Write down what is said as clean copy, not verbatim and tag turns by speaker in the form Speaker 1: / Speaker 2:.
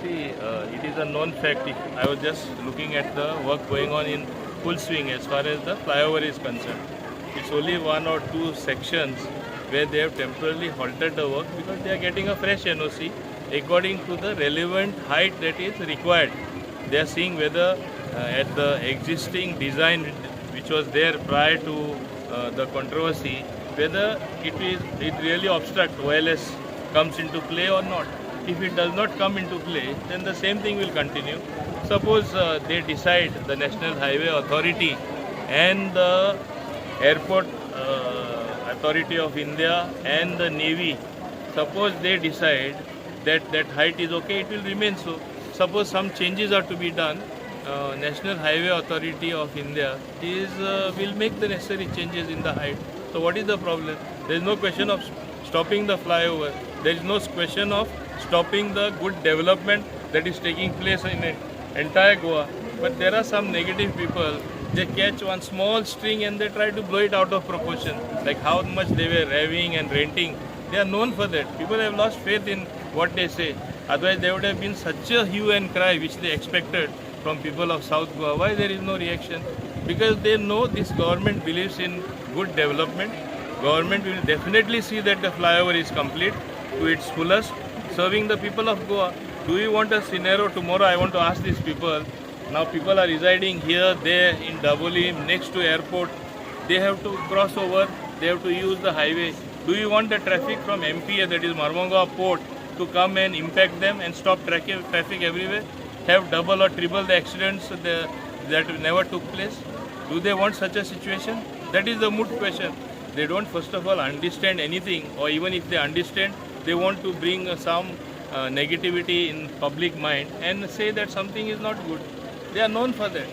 Speaker 1: See, it is a known fact. I was just looking at the work going on in full swing as far as the flyover is concerned. It's only one or two sections where they have temporarily halted the work because they are getting a fresh NOC according to the relevant height that is required. They are seeing whether at the existing design which was there prior to the controversy, whether it really obstruct OLS comes into play or not. If it does not come into play, then the same thing will continue. Suppose they decide, the National Highway Authority and the Airport Authority of India and the Navy, suppose they decide that that height is okay, it will remain so. Suppose some changes are to be done, National Highway Authority of India will make the necessary changes in the height. So what is the problem? There is no question of stopping the flyover. There is no question of stopping the good development that is taking place in entire Goa. But there are some negative people, they catch one small string and they try to blow it out of proportion. Like how much they were raving and ranting. They are known for that. People have lost faith in what they say. Otherwise there would have been such a hue and cry which they expected from people of South Goa. Why there is no reaction? Because they know this government believes in good development. Government will definitely see that the flyover is complete to its fullest, serving the people of Goa. Do you want a scenario tomorrow? I want to ask these people. Now people are residing here, there in Daboli, next to airport. They have to cross over. They have to use the highway. Do you want the traffic from MPA, that is Mormugao Port, to come and impact them and stop traffic everywhere? Have double or triple the accidents that never took place? Do they want such a situation? That is the moot question. They don't first of all understand anything, or even if they understand, they want to bring some negativity in public mind and say that something is not good. They are known for that.